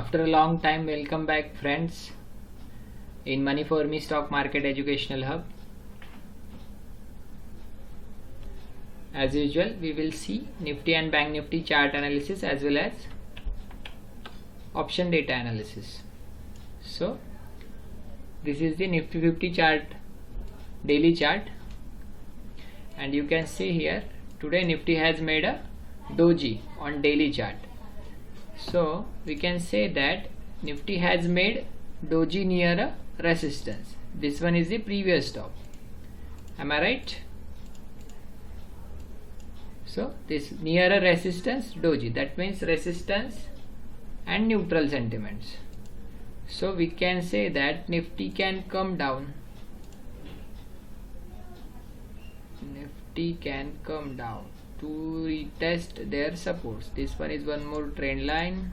After a long time, welcome back friends in Money for Me Stock Market Educational Hub. As usual, we will see Nifty and Bank Nifty chart analysis as well as option data analysis. So this is the Nifty 50 chart, daily chart, and you can see here today Nifty has made a doji on daily chart. So we can say that Nifty has made doji near a resistance. This one is the previous top. Am I right? So this near a resistance doji, that means resistance and neutral sentiments. So we can say that Nifty can come down. Nifty can come down to retest their supports. This one is one more trend line.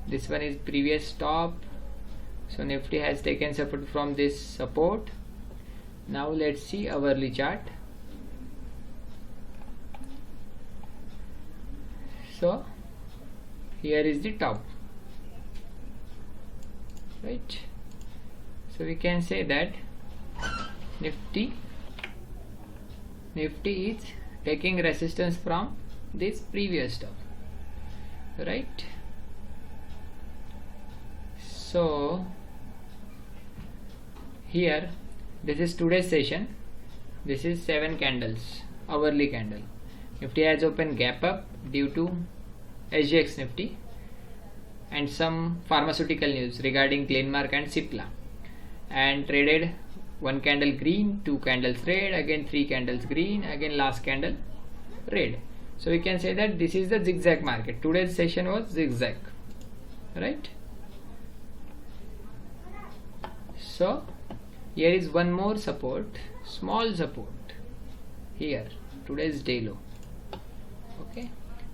This one is previous top. So Nifty has taken support from this support. Now let's see hourly chart. So here is the top, right? So we can say that Nifty is taking resistance from this previous top, right? So here, this is today's session. This is 7 candles, hourly candle. Nifty has opened gap up due to SGX Nifty and some pharmaceutical news regarding Glenmark and Cipla, and traded 1 candle green, 2 candles red, again 3 candles green, again last candle red. So we can say that this is the zigzag market. Today's session was zigzag, right? So here is one more support, small support here, today's day low. Okay,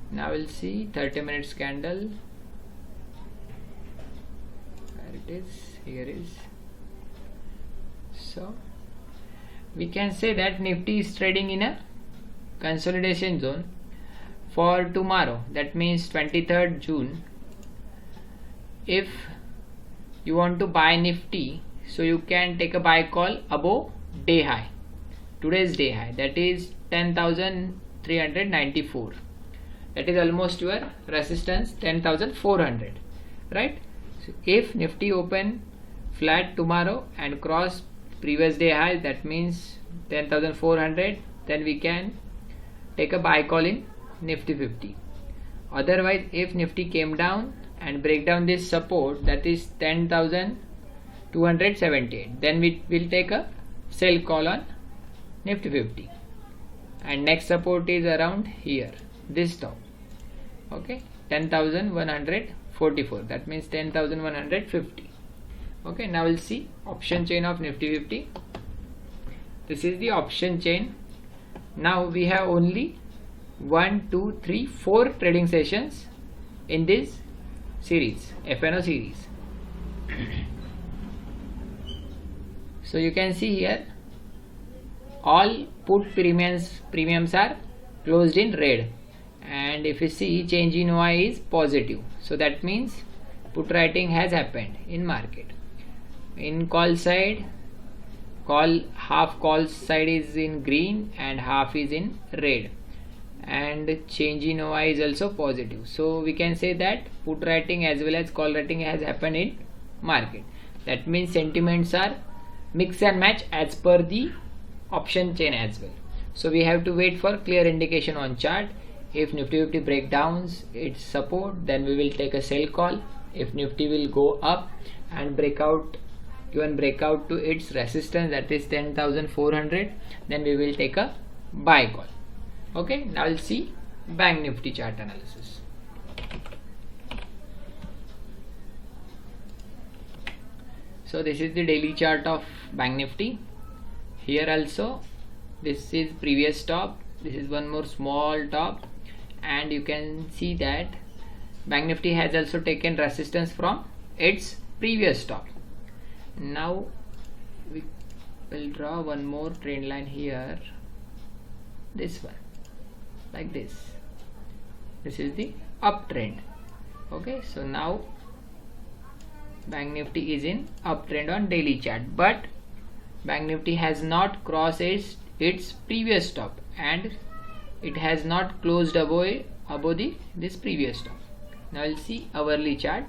now we'll see 30 minutes candle. Where it is, here is. So we can say that Nifty is trading in a consolidation zone for tomorrow, that means 23rd June. If you want to buy Nifty, so you can take a buy call above day high, today's day high, that is 10,394. that is almost your resistance, 10,400, right? So if Nifty open flat tomorrow and cross previous day high, that means 10,400, then we can take a buy call in Nifty 50. Otherwise, if Nifty came down and break down this support, that is 10,278, then we will take a sell call on Nifty 50. And next support is around here, this top. Okay, 10,144, that means 10,150. Okay, now we'll see option chain of Nifty 50. This is the option chain. Now we have only 1, 2, 3, 4 trading sessions in this series, FNO series. So you can see here all put premiums are closed in red, and if you see change in OI is positive, so that means put writing has happened in market. In call side, half call side is in green and half is in red, and change in OI is also positive. So we can say that put writing as well as call writing has happened in market. That means sentiments are mix and match as per the option chain as well. So we have to wait for clear indication on chart. If Nifty 50 breakdowns its support, then we will take a sell call. If Nifty will go up and break out to its resistance, that is 10,400, then we will take a buy call. Okay, now we'll see Bank Nifty chart analysis. So this is the daily chart of Bank Nifty. Here also this is previous top, this is one more small top, and you can see that Bank Nifty has also taken resistance from its previous top. Now we will draw one more trend line here, this one, like this. This is the uptrend. Okay, so now Bank Nifty is in uptrend on daily chart, but Bank Nifty has not crossed its previous stop, and it has not closed above this previous stop. Now we'll see hourly chart.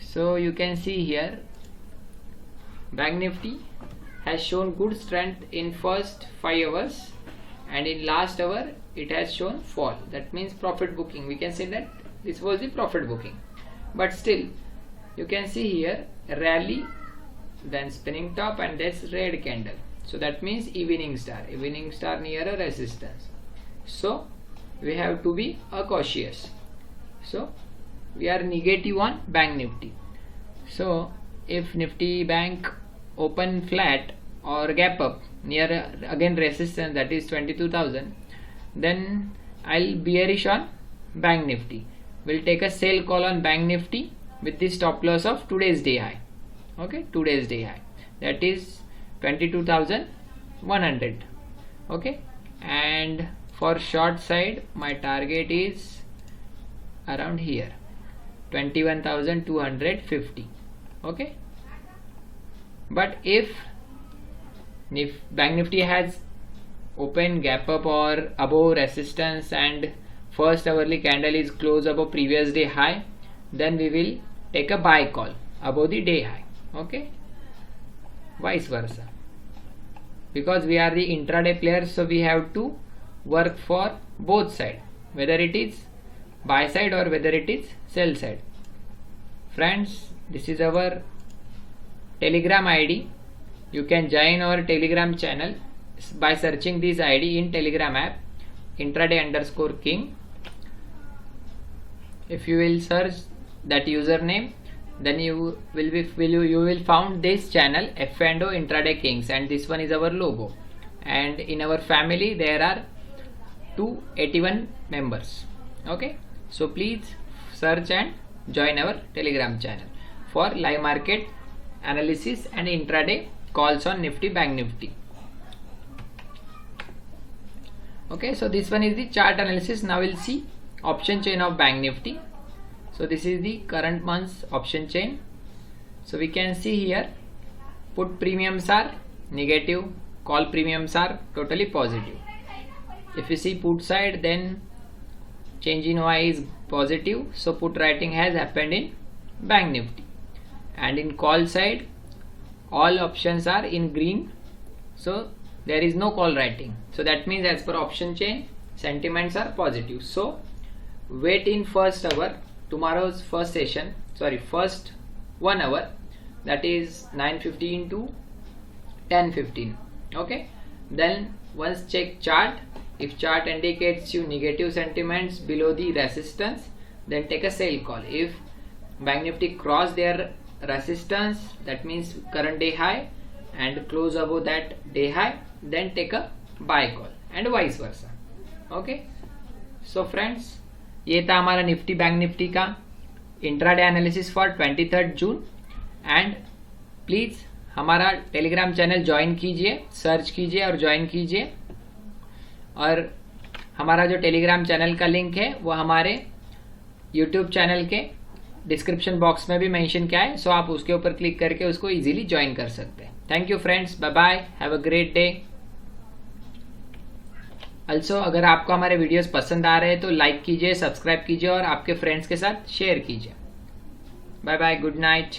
So you can see here Bank Nifty has shown good strength in first 5 hours, and in last hour it has shown fall. That means profit booking. We can say that this was the profit booking, but still you can see here rally, then spinning top, and that's red candle. So that means evening star near a resistance. So we have to be cautious. So we are negative on Bank Nifty. So if Nifty Bank open flat or gap up near again resistance, that is 22,000, then I'll bearish on Bank Nifty. We'll take a sell call on Bank Nifty with the stop loss of today's day high. Okay, today's day high, that is 22,100. Okay, and for short side my target is around here, 21,250. Okay, but if Bank Nifty has open gap up or above resistance and first hourly candle is close above previous day high, then we will take a buy call above the day high. Okay, vice versa, because we are the intraday players, so we have to work for both sides, whether it is buy side or whether it is sell side. Friends, this is our Telegram ID. You can join our Telegram channel by searching this ID in Telegram app, intraday_king. If you will search that username, then you will found this channel F&O Intraday Kings, and this one is our logo, and in our family there are 281 members. Okay, so please search and join our Telegram channel for live market analysis and intraday calls on Nifty, Bank Nifty. Okay, so this one is the chart analysis. Now we'll see option chain of Bank Nifty. So this is the current month's option chain. So we can see here put premiums are negative, call premiums are totally positive. If you see put side, then change in Y is positive, so put writing has happened in Bank Nifty, and in call side all options are in green, so there is no call writing. So that means as per option chain sentiments are positive. So wait in first hour, tomorrow's first 1 hour, that is 9:15 to 10:15. Okay, then once check chart. If chart indicates you negative sentiments below the resistance, then take a sell call. If Bank Nifty cross their resistance, that means current day high, and close above that day high, then take a buy call, and vice versa. Okay, so friends, ये था हमारा Nifty bank Nifty का intraday analysis for 23 June, and please हमारा Telegram channel join कीजिए, search कीजिए और join कीजिए, और हमारा जो टेलीग्राम चैनल का लिंक है वो हमारे यूट्यूब चैनल के डिस्क्रिप्शन बॉक्स में भी मेंशन किया है, सो आप उसके ऊपर क्लिक करके उसको इजीली ज्वाइन कर सकते हैं. Thank you friends, bye bye, have a great day. Also अगर आपको हमारे वीडियोस पसंद आ रहे हैं तो लाइक कीजिए, सब्सक्राइब कीजिए और आपके फ्रेंड्स के साथ शेयर कीजिए. Bye bye, good night.